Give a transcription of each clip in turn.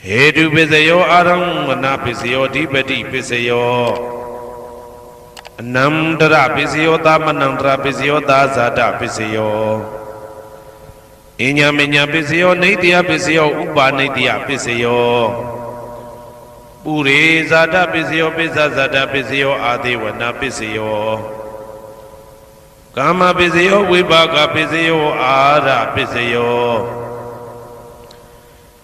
Hedu Pisayo Aramana Pisayo Dipati Pisayo Namdra Pisayo Tamanandra Pisayo Dazada Pisayo Inyaminya Pisayo Nidya Pisayo Upa Nidya Pisayo Puri Zada Pisayo Pisazada Pisayo Adiwana Pisayo Kama Pisayo Vibhaga Pisayo Ara Pisayo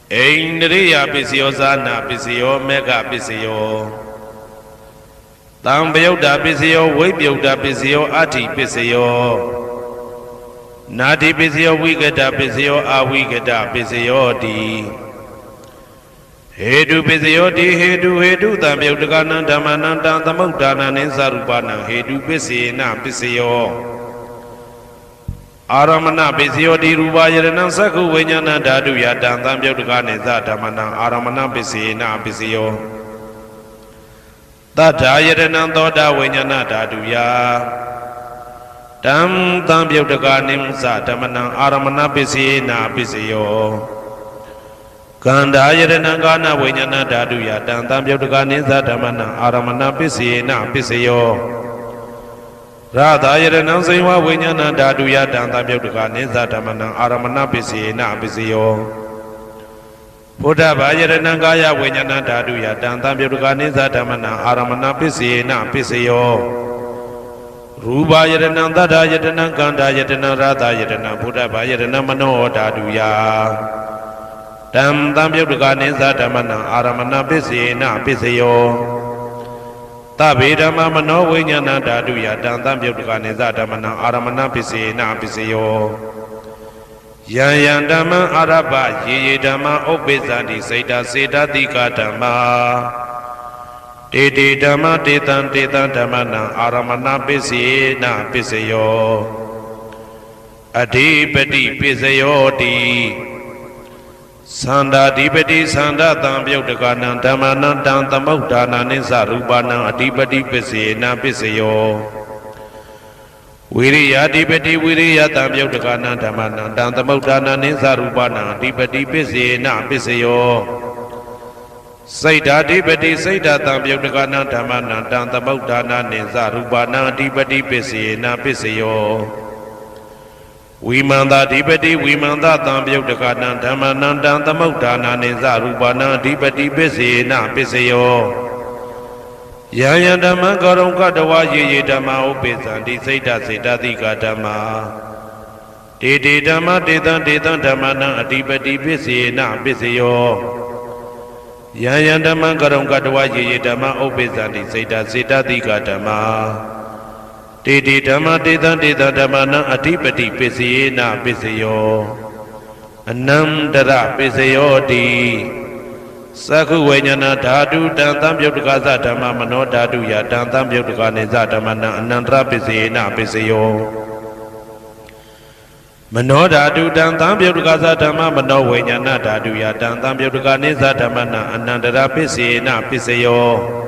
Indriya Pisayo Zana Pisayo Mega Pisayo Tambayuda Pisayo Vibhyuda Pisayo Ati Pisayo Nadi Pisayo Vigada Pisayo Avigada Pisayo Di Hedu Pisayo Di Hedu Tambayudakanam Dhamanam Tamudana Ninsarupana Hedu Pisina Pisayo Aramana Pisayo Di Rupayaranam Sakhu Vinyana Dadu Yadam Tambayudakane Zadamana Aramana Pisina Pisayo Tadayaranam Toda Vinyana Dadu Ya Tam Tambayudakanim Zadamana Aramana Pisina Pisayo Kandayaranam Gana Vinyana Dadu Yadam Tambayudakane Zadamana Aramana Pisina Pisayo Radhayaranam Saiva Vinyana Dadu Yadam Tambayudakane Zadamana Aramana Pisina Pisayo Buddha Vayaranam Gaya Vinyana Dadu Yadam Tambayudakane Zadamana Aramana Pisina Pisayo Rupayaranam Tadayaranam Kandayaranam Radhayaranam Buddha Vayaranam Mano Dadu Ya Tam Tambayudakane Zadamana Aramana Pisina Pisayo Tabedama Mano Vinyana Dadu Yadam Tambayudakane Zadamana Aramana Pisina Pisayo Yayandama Araba Yedama Obezandi Saita Seta Dika Dhamma Tete Dhamma Tetan Dhamana Aramana Pisina Pisayo Adipati Pisayo Di Sanda Dipati Sanda Tambayudakanam Dhamanam Tamudana Ninsarupana Adipati Pisina Pisayo Viriya Dipati Viriya Tambayudakanam Dhamanam Tamudana Ninsarupana Adipati Pisina Pisayo Saita Dipati Saita Tambayudakanam Dhamanam Tamudana Ninsarupana Adipati Pisina Pisayo Vimanda Dipati Vimanda Tambayudakanam Dhamanam Tamudana Ninsarupana Adipati Pisina Pisayo Yayandama Garamka Dawa Ye Dhamma Upezandi Saita Seta Dika Dhamma Tete Dhamma Tetan Dhamana Adipati Pisina Pisayo Yayandama Garamka Dawa Ye Dhamma Upezandi Saita Seta Dika Dhamma Tete Dhamma Tetan Dhamana Adipati Pisina Pisayo Anandara Pisayo Di Sakhu Vinyana Dhatu Tambayudaka Dhamma Mano Dhatu Yadam Tambayudakane Zadamana Anandra Pisina Pisayo Mano Dhatu Tambayudaka Dhamma Mano Vinyana Dhatu Yadam Tambayudakane Zadamana Anandra Pisina Pisayo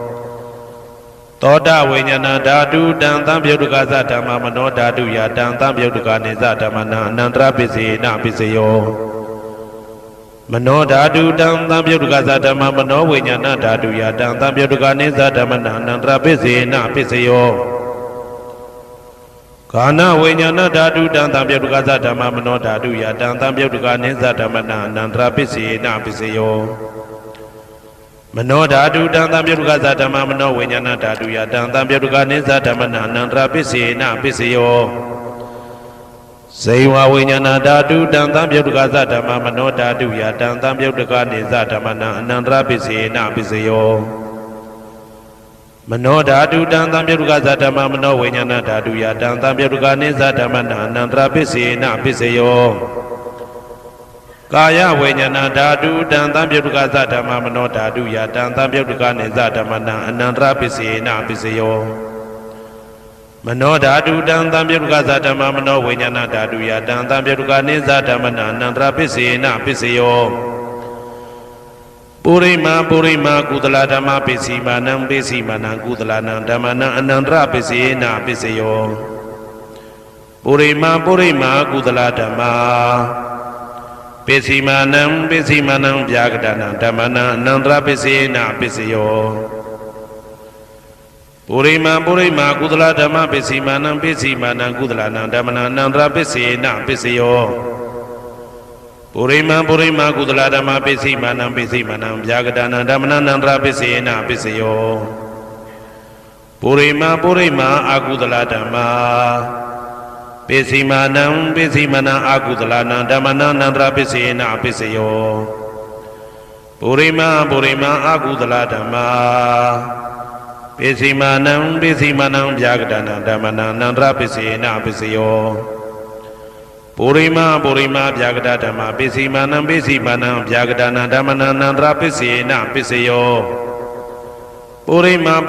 Toda Vinyana Dhatu Tambayudaka Dhamma Mano Dhatu Yadam Tambayudakane Zadamana Anandra Pisina Pisayo Mano Dhatu Tambayudaka Dhamma Mano Vinyana Dhatu Yadam Tambayudakane Zadamana Anandra Pisina Pisayo Kana Vinyana Dhatu Tambayudaka Dhamma Mano Dhatu Yadam Tambayudakane Zadamana Anandra Pisina Pisayo Mano Dhatu Tambayudaka Dhamma Mano Vinyana Dhatu Yadam Tambayudakane Zadamana Anandra Pisina Pisayo Saiva Vinyana Dhatu Tambayudaka Dhamma Mano Dhatu Yadam Tambayudakane Zadamana Anandra Pisina Pisayo Mano Dhatu Tambayudaka Dhamma Mano Vinyana Dhatu Yadam Tambayudakane Zadamana Anandra Pisina Pisayo Kaya Vinyana Dhatu Tambayudaka Dhamma Mano Dhatu Yadam Tambayudakane Zadamana Anandra Pisina Pisayo Mano Dhatu Tambayudaka Dhamma Mano Vinyana Dhatu Yadam Tambayudakane Zadamana Anandra Pisina Pisayo Purima Kudala Dhamma Pisimanam Pisimanam Kudalanam Dhammana Anandra Pisina Pisayo Purima Kudala Dhamma ပိစီမာနံဗျာကတနံဓမ္မနံအနန္တရပစ္စေနပစ္စယောပုရိမာကုသလဓမ္မပိစီမာနံကုသလနံဓမ္မနံအနန္တရပစ္စေနပစ္စယောပုရိမာကုသလဓမ္မပိစီမာနံဗျာကတနံဓမ္မနံအနန္တရပစ္စေနပစ္စယောပုရိမာအကုသလဓမ္မပိစီမာနံအကုသလနံဓမ္မနံအနန္တရပစ္စေနပစ္စယောပုရိမာအကုသလဓမ္မပိစီမာနံဗျာကတနံဓမ္မနံအနန္တရပစ္စေနပစ္စယောပုရိမာဗျာကတဓမ္မပိစီမာနံဗျာကတနံဓမ္မနံအနန္တရပစ္စေနပစ္စယော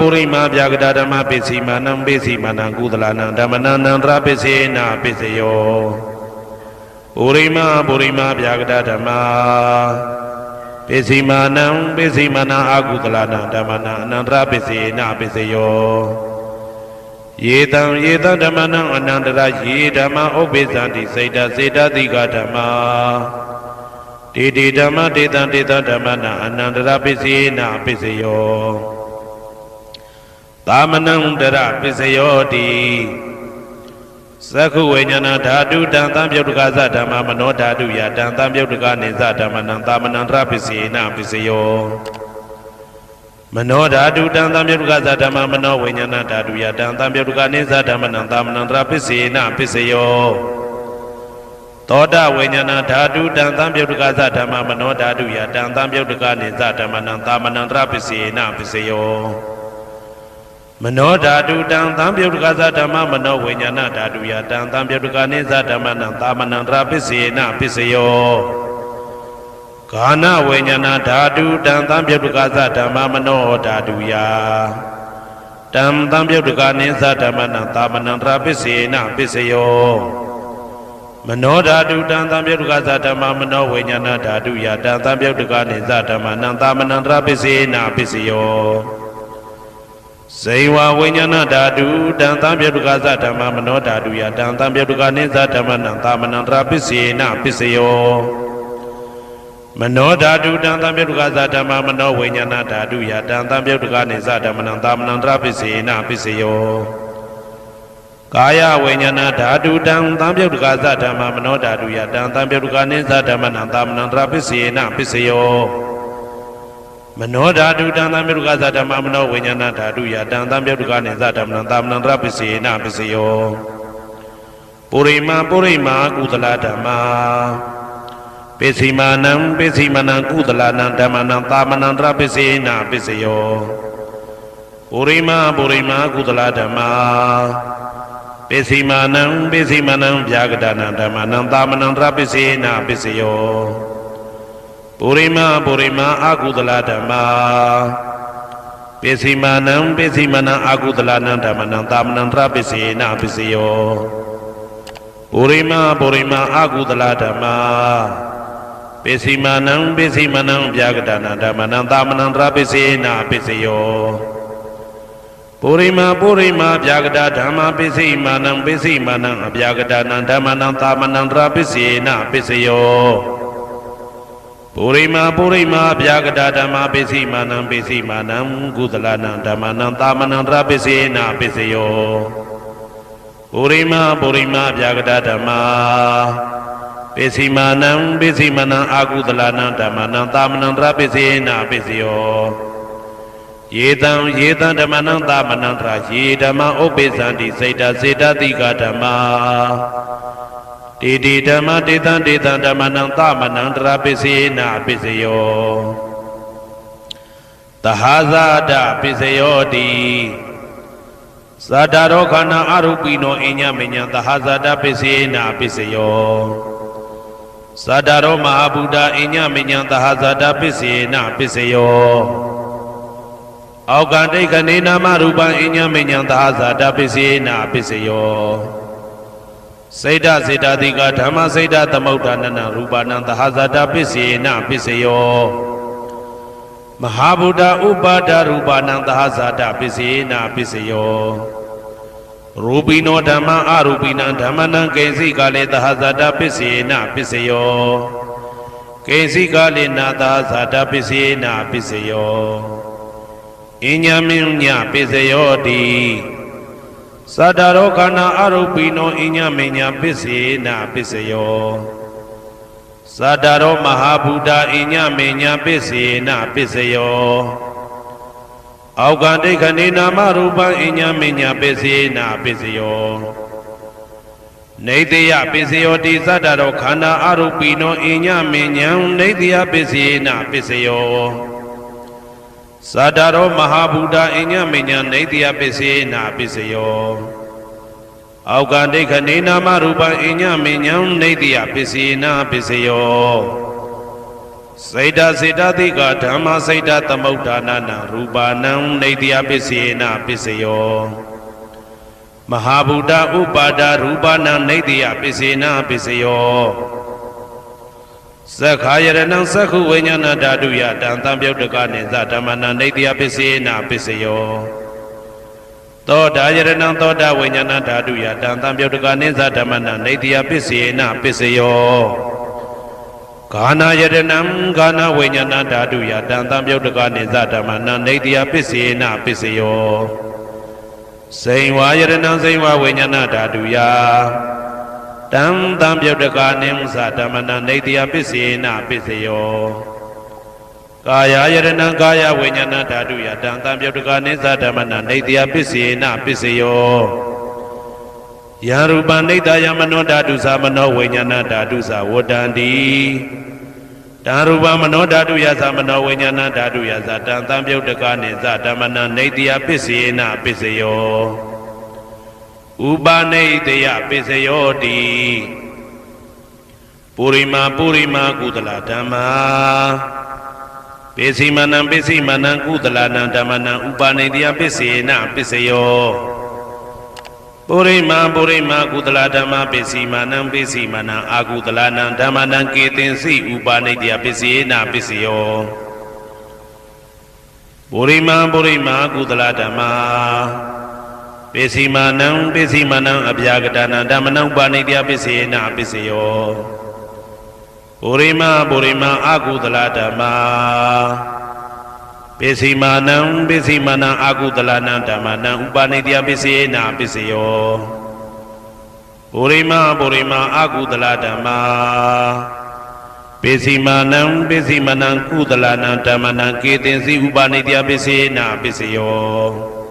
ပုရိမာဗျာကတဓမ္မပိစီမာနံကုသလနံဓမ္မနံအနန္တရပစ္စေနပစ္စယောပုရိမာဗျာကတဓမ္မပိစီမာနံအကုသလနံဓမ္မနံအနန္တရပစ္စေနပစ္စယောယေတံဓမ္မနံအနန္တရယေဓမ္မဥပ္ပိသန္တိစေတတိကဓမ္မတေဓမ္မတေတံဓမ္မနံအနန္တရပစ္စေနပစ္စယောသာမနံတရပစ္စယောတိသက္ခုဝိညာဏဓာတုတံသံပြုတ်တကသဓမ္မမနောဓာတုယတံသံပြုတ်တကနေသဓမ္မနံသာမနံတရပစ္စေနပစ္စယောမနောဓာတုတံသံပြုတ်တကသဓမ္မမနောဝိညာဏဓာတုယတံသံပြုတ်တကနေသဓမ္မနံသာမနံတရပစ္စေနပစ္စယောသောတဝိညာဏဓာတုတံသံပြုတ်တကသဓမ္မမနောဓာတုယတံသံပြုတ်တကနေသဓမ္မနံသာမနံတရပစ္စေနပစ္စယောမနောဓာတုတံသံပြုတ်တကသဓမ္မမနောဝိညာဏဓာတုယတံသံပြုတ်တကနေသဓမ္မနံသာမနံတရပစ္စေနပစ္စယောဂာနဝိညာဏဓာတုတံသံပြုတ်တကသဓမ္မမနောဓာတုယတံသံပြုတ်တကနေသဓမ္မနံသာမနံတရပစ္စေနပစ္စယောမနောဓာတုတံသံပြုတ်တကသဓမ္မမနောဝိညာဏဓာတုယတံသံပြုတ်တကနေသဓမ္မနံသာမနံတရပစ္စေနပစ္စယောဇေဝဝိညာဏဓာတုတံသံပြုတ်တကသဓမ္မမနောဓာတုယတံသံပြုတ်တကနေသဓမ္မနံသာမနံတရပစ္စေနပစ္စယောမနောဓာတုတံသံပြုတ်တကသဓမ္မမနောဝိညာဏဓာတုယတံသံပြုတ်တကနေသဓမ္မနံသာမနံတရပစ္စေနပစ္စယောကာယဝိညာဏဓာတုတံသံပြုတ်တကသဓမ္မမနောဓာတုယတံသံပြုတ်တကနေသဓမ္မနံသာမနံတရပစ္စေနပစ္စယောမနောဓာတုတံသံပြုတ်တကသဓမ္မမနောဝိညာဏဓာတုယတံသံပြုတ်တကနေသဓမ္မနံသာမနံတရပစ္စေနပစ္စယောပုရိမာကုသလဓမ္မပိစီမာနံကုသလနံဓမ္မနံသာမနံတရပစ္စေနပစ္စယောပုရိမာကုသလဓမ္မပိစီမာနံဗျာကတနံဓမ္မနံသာမနံတရပစ္စေနပစ္စယောပုရိမာအကုသလဓမ္မပိစီမာနံအကုသလနံဓမ္မနံသာမနံတရပစ္စေနပစ္စယောပုရိမာအကုသလဓမ္မပိစီမာနံဗျာကတနံဓမ္မနံသာမနံတရပစ္စေနပစ္စယောပုရိမာဗျာကတဓမ္မပိစီမာနံအဗျာကတနံဓမ္မနံသာမနံတရပစ္စေနပစ္စယောပုရိမာဗျာကတဓမ္မပိစီမာနံကုသလနံဓမ္မနံသာမနံတရပစ္စေနပစ္စယောပုရိမာဗျာကတဓမ္မပိစီမာနံအကုသလနံဓမ္မနံသာမနံတရပစ္စေနပစ္စယောယေတံဓမ္မနံသာမနံတရယေဓမ္မဥပ္ပိသန္တိစေတတိကဓမ္မတေဓမ္မတေတံဓမ္မနံသာမနံတရပစ္စေနပစ္စယောသဟာဇာတပစ္စယောတိသတ္တရောခန္ဓာအရူပိနောအညမညံသဟာဇာတပစ္စေနပစ္စယောသတ္တရောမဟာဗုဒ္ဓအညမညံသဟာဇာတပစ္စေနပစ္စယောအောက်ကတိကနေနာမရူပံအညမညံသဟာဇာတပစ္စေနပစ္စယောစေတတိကဓမ္မစေတသမုဋ္ဌာနနရူပနံသဟာဇာတပစ္စေနပစ္စယောမဟာဗုဒ္ဓဥပါဒရူပနံသဟာဇာတပစ္စေနပစ္စယောရူပိနောဓမ္မအရူပိနံဓမ္မနံကိဉ္စိကလေသဟာဇာတပစ္စေနပစ္စယော ကိစီကာလိနာသာဇာတပစ္စေနာပစ္စယောအညမင်းညပစ္စယောတိသတ္တရောခန္ဓာအရုပိနောအညမင်းညပစ္စေနာပစ္စယောသတ္တရောမဟာဗုဒ္ဓအညမင်းညပစ္စေနာပစ္စယောအောက်ကဒိဋ္ဌိနာမရူပံအညမင်းညပစ္စေနာပစ္စယောနေတယပစ္စယောတိသတ္တရောခန္ဓာအရုပိနောအညမင်းညံနေတယပစ္စေနာပစ္စယောသတ္တရောမဟာဗုဒ္ဓအညမညနေတယပစ္စေနာပစ္စယောအောက်ကဒိဋ္ဌိနာမရူပံအညမညံနေတယပစ္စေနာပစ္စယောစေတစေတသိကဓမ္မစေတသမုဋ္ဌာနာနာရူပနံနေတယပစ္စေနာပစ္စယောမဟာဗုဒ္ဓဥပါဒရူပနံနေတယပစ္စေနာပစ္စယောသက္ခာယရဏံသက္ခုဝိညာဏဓာတုယတံသံပြုတ်တကနေသဓမ္မနံနေတယပစ္စေနာပစ္စယောသောတာယရဏံသောတာဝိညာဏဓာတုယတံသံပြုတ်တကနေသဓမ္မနံနေတယပစ္စေနာပစ္စယောဂာနာယရဏံဂာနာဝိညာဏဓာတုယတံသံပြုတ်တကနေသဓမ္မနံနေတယပစ္စေနာပစ္စယောစိန်ဝါယရဏံစိန်ဝါဝိညာဏဓာတုယတံသံပြုတ်တကနေသဓမ္မနံနေတယပစ္စေနာပစ္စယောကာယယရဏံကာယဝိညာဏဓာတုယတံသံပြုတ်တကနေသဓမ္မနံနေတယပစ္စေနာပစ္စယောယံရူပံနေတယမနောဓာတုသမနောဝိညာဏဓာတုသဝတ္တန္တိတံရူပမနောဓာတုယသမနောဝိညာဏဓာတုယသတံသံပြုတ်တကနေသဓမ္မနံနေတယပစ္စေနာပစ္စယောဥပနိတယပစ္စယောတိပုရိမာကုသလဓမ္မာပိစိမနံကုသလနံဓမ္မနံဥပနိတယပစ္စေနာပစ္စယောပုရိမာကုသလဓမ္မာပိစိမနံအာကုသလနံဓမ္မနံကေသင်္စိဥပနိတယပစ္စေနာပစ္စယောပုရိမာကုသလဓမ္မာပိစိမနံအဗျာကတနာဓမ္မနံဥပနိတယပစ္စေနာပစ္စယောပုရိမာအာကုသလဓမ္မာပိစိမနံအာကုသလနံဓမ္မနံဥပနိတယပစ္စေနာပစ္စယောပုရိမာအာကုသလဓမ္မာပိစိမနံကုသလနံဓမ္မနံကေသင်္စိဥပနိတယပစ္စေနာပစ္စယော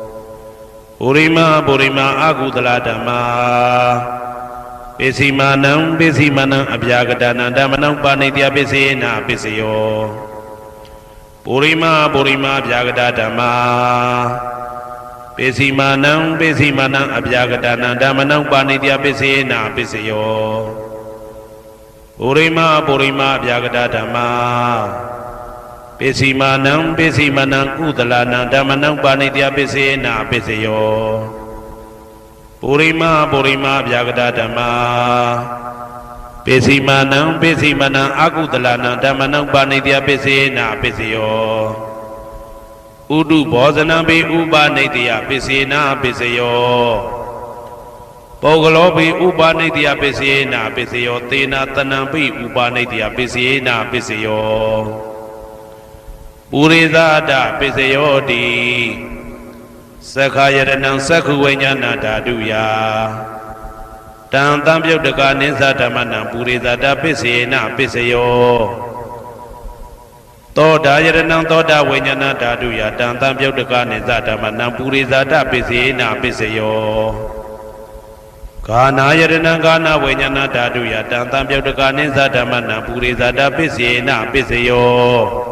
ပုရိမာအာကုသလဓမ္မာပိစိမနံအဗျာကတနာဓမ္မနံပါဏိတယပစ္စေနာပစ္စယောပုရိမာဗျာကတဓမ္မာပိစိမနံအဗျာကတနာဓမ္မနံပါဏိတယပစ္စေနာပစ္စယောပုရိမာဗျာကတဓမ္မာပိစိမနံကုသလနံဓမ္မနံပါဏိတယပစ္စေနာပစ္စယောပုရိမာဗျာကတဓမ္မာပိစိမနံအာကုသလနံဓမ္မနံပါဏိတယပစ္စေနာပစ္စယောဥဒုဘောဇနံပိဥပနိတယပစ္စေနာပစ္စယောပုဂ္ဂလောပိဥပနိတယပစ္စေနာပစ္စယောသေနာတနံပိဥပနိတယပစ္စေနာပစ္စယောပုရိသဒပစ္စယောတိသက္ခာယရဏံသက္ခုဝိညာဏဓာတုယတံသံပြုတ်တကနိသဓမ္မနံပုရိသဒပစ္စေနာပစ္စယောသောတာယရဏံသောတာဝိညာဏဓာတုယတံသံပြုတ်တကနိသဓမ္မနံပုရိသဒပစ္စေနာပစ္စယောဂာနာယရဏံဂာနာဝိညာဏဓာတုယတံသံပြုတ်တကနိသဓမ္မနံပုရိသဒပစ္စေနာပစ္စယော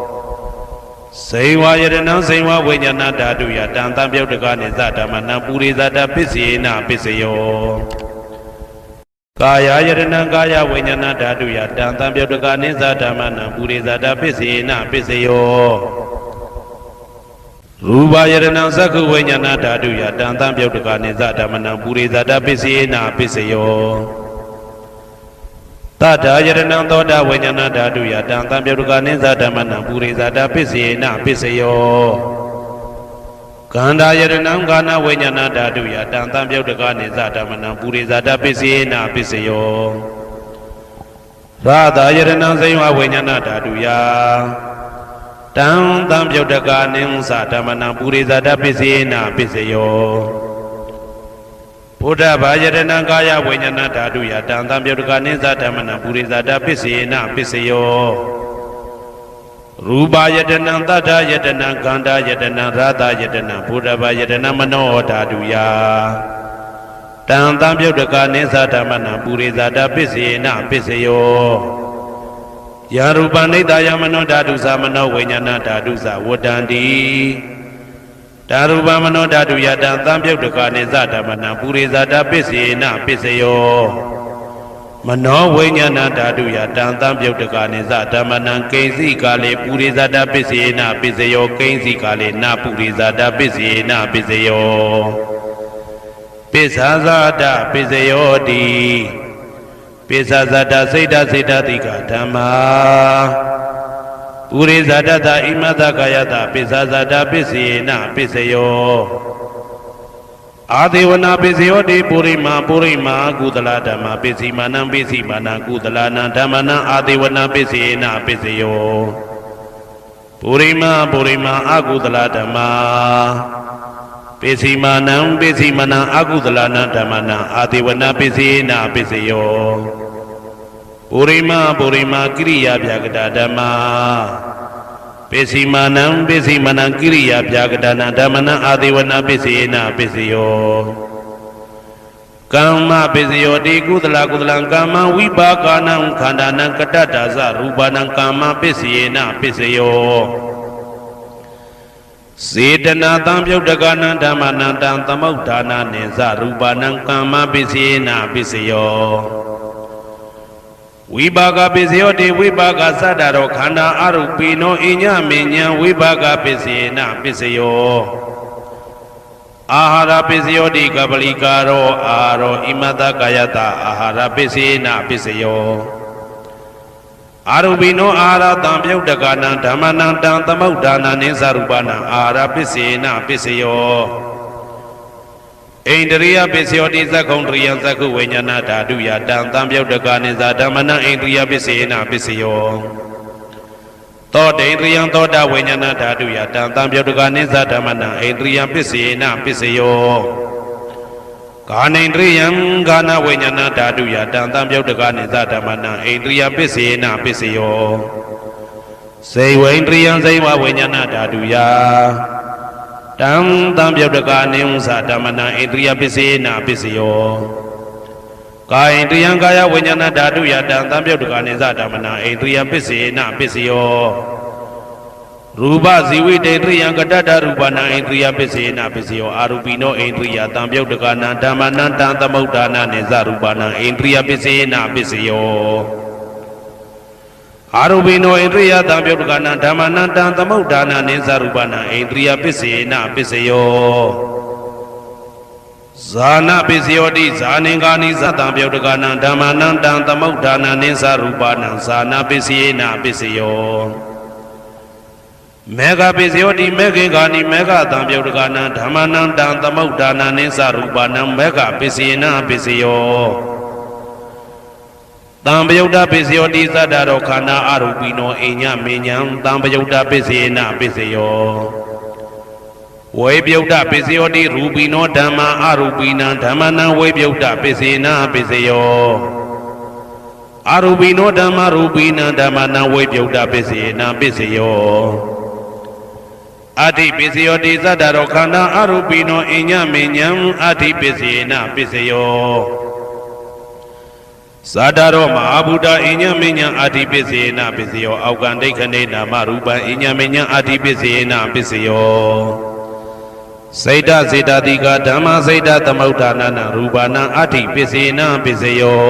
စိန်ဝါယရဏံစိန်ဝါဝိညာဏဓာတုယတံသံပြုတ်တကနိသဓမ္မနံပုရိသဒပစ္စေနာပစ္စယောကာယယရဏံကာယဝိညာဏဓာတုယတံသံပြုတ်တကနိသဓမ္မနံပုရိသဒပစ္စေနာပစ္စယောရူပယရဏံသက္ခုဝိညာဏဓာတုယတံသံပြုတ်တကနိသဓမ္မနံပုရိသဒပစ္စေနာပစ္စယောတထာယရဏံသောတာဝိညာဏဓာတုယတံသံပြုတ်တကနိသဓမ္မနံပုရိသဒပစ္စေနာပစ္စယောကန္တာယရဏံကာနဝိညာဏဓာတုယတံသံပြုတ်တကနိသဓမ္မနံပုရိသဒပစ္စေနာပစ္စယော ရာသာယရဏံစိဝဝိညာဏဓာတုယတံသံပြုတ်တကာနိဉ္စဓမ္မနံပုရိသတပစ္စေနပစ္စယောဘုဒ္ဓဘာယရဏံကာယဝိညာဏဓာတုယတံသံပြုတ်တကာနိဉ္စဓမ္မနံပုရိသတပစ္စေနပစ္စယောရူပယတနံတတ္ထယတနံခန္ဓာယတနံရာသယတနံဘုဒ္ဓဘာယတနံမနောဓာတုယတံသံပြုတ်တကာနိဉ္စဓမ္မနံပုရိသတပစ္စေနပစ္စယောယာရူပနိတယမနောဓာတုသမနောဝိညာဏဓာတုသဝတ္တန္တိဓာရူပမနောဓာတုယတံသံပြုတ်တကာနိဉ္စဓမ္မနံပုရိသတပစ္စေနပစ္စယောမနောဝိညာဏဓာတုယတံသံပြုတ်တကာနိဉ္စဓမ္မနံကိဉ္စီကာလေပုရိသတပစ္စေနပစ္စယောကိဉ္စီကာလေနပုရိသတပစ္စေနပစ္စယောပိစ္ဆာဇာတပစ္စယောတိပိစ္ဆာဇာတစိတ်တစိတ်တတိကဓမ္မာပုရိသတတဣမတကာယတပိစ္ဆာဇာတပစ္စေနပစ္စယောအာဒေဝနာပစ္စယောတိပုရိမာကုသလဓမ္မပစ္စည်းမာနံပစ္စည်းမာနံကုသလနံဓမ္မနံအာဒေဝနာပစ္စေနပစ္စယောပုရိမာအကုသလဓမ္မာပစ္စည်းမာနံပစ္စည်းမာနံအကုသလနံဓမ္မနံအာဒေဝနာပစ္စေနပစ္စယောပုရိမာကိရိယာဗျာကတာဓမ္မာပစ္စည်းမာနံကိရိယာဗျာကတာနံဓမ္မနံအာဒေဝနာပစ္စေနပစ္စယောကမ္မပစ္စယောတိကုသလကမ္မဝိပါကနံခန္ဓာနံကတ္တတာသရူပနံကမ္မပစ္စေနပစ္စယောစေတနာသံပြုတ်တကနံဓမ္မနံတံသမုဋ္ဌာနာနိသရူပနံကမ္မပစ္စေနပစ္စယောဝိပါကပစ္စယောတိဝိပါကသတ္တရောခန္ဓာအရုပိနောအညမဉ္ဇံဝိပါကပစ္စေနပစ္စယောအာဟာရပစ္စယောတိကပလိကာရောအာရောဣမတကာယတအာဟာရပစ္စေနပစ္စယောအာရုပိနောအာဟာရတံပြုတ်တကနံဓမ္မနံတံသမုဋ္ဌာနာနိသရူပနံအာဟာရပစ္စေနပစ္စယောဣန္ဒရိယပစ္စယောတိသက္ကုံတရိယသက္ကုဝိညာဏဓာတုယတံသံပြုတ်တကနိသဓမ္မနံဣန္ဒရိယပစ္စေနပစ္စယောသောတေန္ဒရိယသောတဝိညာဏဓာတုယတံသံပြုတ်တကနိသဓမ္မနံဣန္ဒရိယပစ္စေနပစ္စယောကာနိန္ဒရိယကာနဝိညာဏဓာတုယတံသံပြုတ်တကနိသဓမ္မနံဣန္ဒရိယပစ္စေနပစ္စယောစေဝိန္ဒရိယစေဝဝိညာဏဓာတုယတံသံပြုတ်တကနိဉ္စဓမ္မနံဣန္ဒရိယပစ္စေနပစ္စယောကာယိန္ဒရိယကာယဝိညာဏဓာတုယတံသံပြုတ်တကနိသဓမ္မနံဣန္ဒရိယပစ္စေနပစ္စယောရူပဇီဝိတေန္ဒရိယကတ္တရူပနံဣန္ဒရိယပစ္စေနပစ္စယောအာရူပိနောဣန္ဒရိယသံပြုတ်တကနံဓမ္မနံတံသမုဋ္ဌာနာနိသရူပနံဣန္ဒရိယပစ္စေနပစ္စယောအာရူပိနောဣန္ဒရိယသံပြုတ်တကနံဓမ္မနံတံသမုဋ္ဌာနာနိသရူပနံဣန္ဒရိယပစ္စေနပစ္စယောဇာနာပစ္စယောတိဇာနိကာနိသတံပြုတ်တကနံဓမ္မနံတံသမုဋ္ဌာနာနိသရူပနံဇာနာပစ္စေနပစ္စယောမေဃပစ္စယောတိမေခေကာနိမေဃတံပြုတ်တကနံဓမ္မနံတံသမုဋ္ဌာနာနိသရူပနံမေဃပစ္စေနပစ္စယောတံပယုတ်တပစ္စယောတိသတ္တရောခန္ဓာအရူပိနောအိညမေညံတံပယုတ်တပစ္စေနပစ္စယောဝေပယုတ်တပစ္စယောတိရူပိနောဓမ္မာအရူပိနံဓမ္မနံဝေပယုတ်တပစ္စေနပစ္စယောအရူပိနောဓမ္မာရူပိနံဓမ္မနံဝေပယုတ်တပစ္စေနပစ္စယောအဋ္ဌိပစ္စယောတိသတ္တရောခန္ဓာအရူပိနောအိညမေညံအဋ္ဌိပစ္စေနပစ္စယောဇာတရောမဟာဗုဒ္ဓအိညမေညံအဋ္ဌိပစ္စေနပစ္စယောအောက်ကံဒိဋ္ဌနေနာမရူပံအိညမေညံအဋ္ဌိပစ္စေနပစ္စယောစိတ်တစေတတိကဓမ္မစိတ်တသမုဋ္ဌာနာနရူပနံအဋ္ဌိပစ္စေနပစ္စယော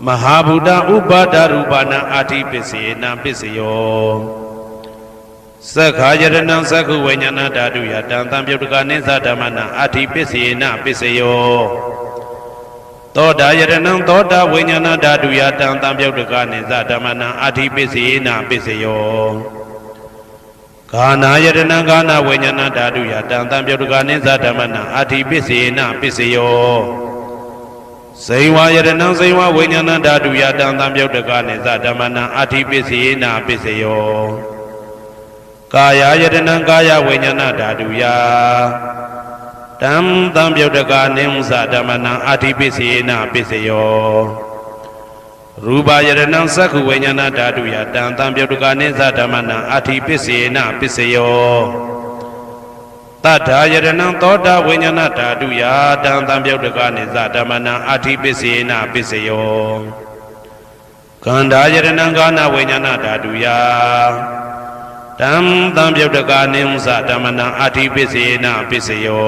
မဟာဗုဒ္ဓဥပါဒရူပနံအဋ္ဌိပစ္စေနပစ္စယောသက္ခာယရဏံသက္ခုဝိညာဏဓာတုယတံသံပြုတ်တကနိသဓမ္မနံအဋ္ဌိပစ္စေနပစ္စယောသောတာယရဏံသောတာဝိညာဏဓာတုယတံသံပြုတ်တကနိသဓမ္မနံအဋ္ဌိပစ္စေနပစ္စယောဂာနာယရဏံဂာနာဝိညာဏဓာတုယတံသံပြုတ်တကနိသဓမ္မနံအဋ္ဌိပစ္စေနပစ္စယော စိန်ဝါယရဏံစိန်ဝဝိညာဏဓာတုယတံသံပြုတ်တကနိသဓမ္မနံအာတိပစ္စေနာပစ္စယောကာယယတနံကာယဝိညာဏဓာတုယတံသံပြုတ်တကနိသဓမ္မနံအာတိပစ္စေနာပစ္စယောရူပယရဏံသက္ခုဝိညာဏဓာတုယတံသံပြုတ်တကနိသဓမ္မနံအာတိပစ္စေနာပစ္စယောတထာယရဏံသောတာဝိညာဏဓာတုယတံသံပြုတ်တကနိသဓမ္မနံအာတိပစ္စေနာပစ္စယောကန္ဓာယရဏံကာနဝိညာဏဓာတုယတံသံပြုတ်တကနိသဓမ္မနံအာတိပစ္စေနာပစ္စယော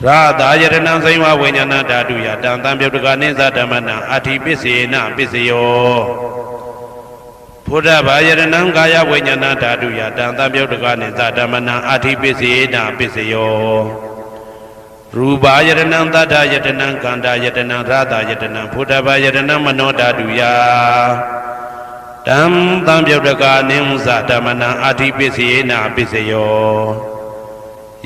ရာသာယရဏံစိဝဝိညာဏဓာတုယတံသံပြုတ်တကနိသဓမ္မနံအာတိပစ္စေနာပစ္စယောဘုဒ္ဓဘာယရဏံကာယဝိညာဏဓာတုယတံသံပြုတ်တကနိသဓမ္မနံအာတိပစ္စေနာပစ္စယောရူပယရဏံသတ္တယတနံကန္တာယတနံရာသာယတနံဘုဒ္ဓဘာယရဏံမနောဓာတုယတံသံပြုတ်တကနိသဓမ္မနံအာတိပစ္စေနာပစ္စယော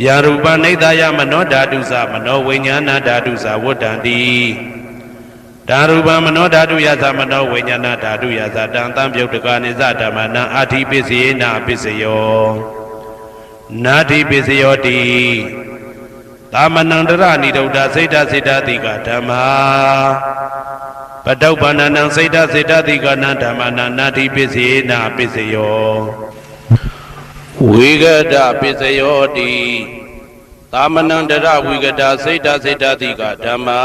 ယရူပနိဒာယမနောဓာတုသမနောဝိညာဏဓာတုသဝတ္တံတိဓာရူပမနောဓာတုယသမနောဝိညာဏဓာတုယသတံသံပြုတ်တကနိသဓမ္မနံအာတိပစ္စေနာပစ္စယောနာတိပစ္စယောတိသမနံတရဏိဒုဒ္ဓစိတ်တစေတတိကဓမ္မာပတုပ္ပန္နံစိတ်တစေတတိကနံဓမ္မနံနာတိပစ္စေနာပစ္စယောဝိဂဒပစ္စယောတိသမနံတရဝိဂဒစိတ်တစေတတိကဓမ္မာ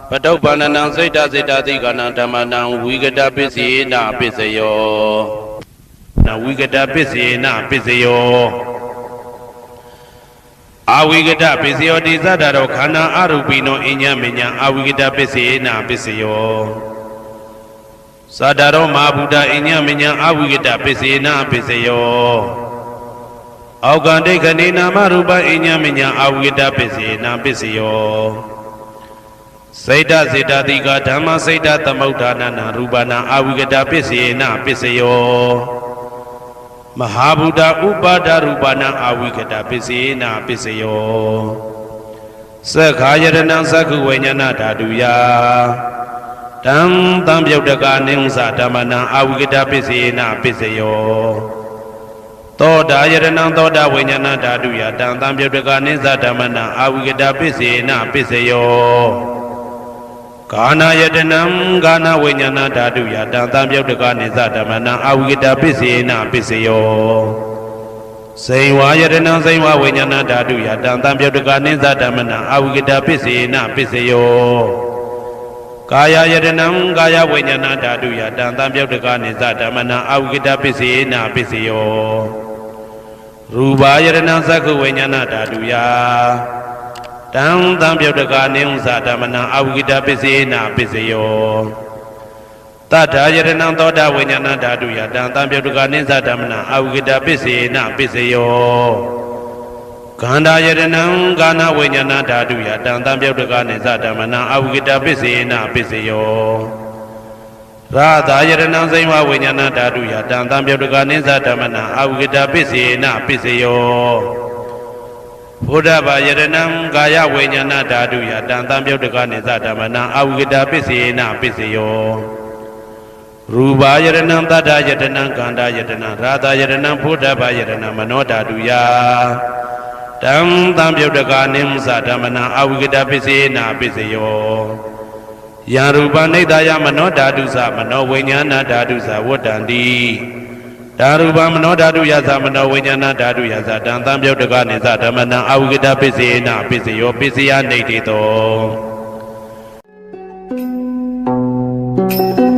ပတုပ္ပန္နံစိတ်တစေတတိကနံဓမ္မနံဝိဂဒပစ္စေနာပစ္စယောနဝိဂဒပစ္စေနာပစ္စယောအာဝိကတပစ္စယောတိသတ္တရောခန္ဓာအရူပိနောအညမညာအာဝိကတပစ္စေနာပစ္စယောသတ္တရောမဟာဗုဒ္ဓအညမညာအာဝိကတပစ္စေနာပစ္စယောအောက်ကံဒိဋ္ဌိနာမရူပအညမညာအာဝိကတပစ္စေနာပစ္စယောစိတ်တစေတတိကဓမ္မစိတ်တသမုဋ္ဌာနနာရူပနာအာဝိကတပစ္စေနာပစ္စယောမဟာဗုဒ္ဓဥပါဒရူပနာအာဝိကတပစ္စေနာပစ္စယောသက္ခာယရဏံသက္ခုဝိညာဏဓာတုယတံသံပြုတ်တကနိသဓမ္မနံအာဝိကတပစ္စေနာပစ္စယောသောတာယရဏံသောတာဝိညာဏဓာတုယတံသံပြုတ်တကနိသဓမ္မနံအာဝိကတပစ္စေနာပစ္စယောကာနာယတနံကာနဝိညာဏဓာတုယတံသံပြုတ်တကနိသဓမ္မနံအာဝိကတပစ္စေနာပစ္စယောစိန်ဝါယတနံစိန်ဝဝိညာဏဓာတုယတံသံပြုတ်တကနိသဓမ္မနံအာဝိကတပစ္စေနာပစ္စယောကာယယတနံကာယဝိညာဏဓာတုယတံသံပြုတ်တကနိသဓမ္မနံအာဝိကတပစ္စေနာပစ္စယောရူပယတနံသက္ခုဝိညာဏဓာတုယတံသံပြုတ်တကနိသဓမ္မနံအာဝိကတပစ္စေနာပစ္စယောတထာယရဏံသောတာဝိညာဏဓာတုယတံသံပြုတ်တကနိသဓမ္မနံအာဝိကတပစ္စေနာပစ္စယောခန္ဓာယရဏံကာနဝိညာဏဓာတုယတံသံပြုတ်တကနိသဓမ္မနံအာဝိကတပစ္စေနာပစ္စယောရာသာယရဏံစိဝဝိညာဏဓာတုယတံသံပြုတ်တကနိသဓမ္မနံအာဝိကတပစ္စေနာပစ္စယောဘုဒ္ဓဘာယရဏံကာယဝိညာဏဓာတုယတံသံပြုတ်တကနိသဓမ္မနံအာဝိကတပစ္စေနာပစ္စယောရူပယရဏံတတ္တယတနံကန္တာယတနံရာသာယရဏံဘုဒ္ဓဘာယရဏံမနောဓာတုယတံသံပြုတ်တကနိသဓမ္မနံအာဝိကတပစ္စေနာပစ္စယောယံရူပနိဒာယမနောဓာတုသမနောဝိညာဏဓာတုသဝတ္တံတိဓာရူပမနောဓာတုယသမနောဝိညာဏဓာတုယသတံသံပြုတ်တကနိသဓမ္မနံအာဝိကတပစ္စေနာပစ္စယောပစ္စယနိဋ္ဌိတော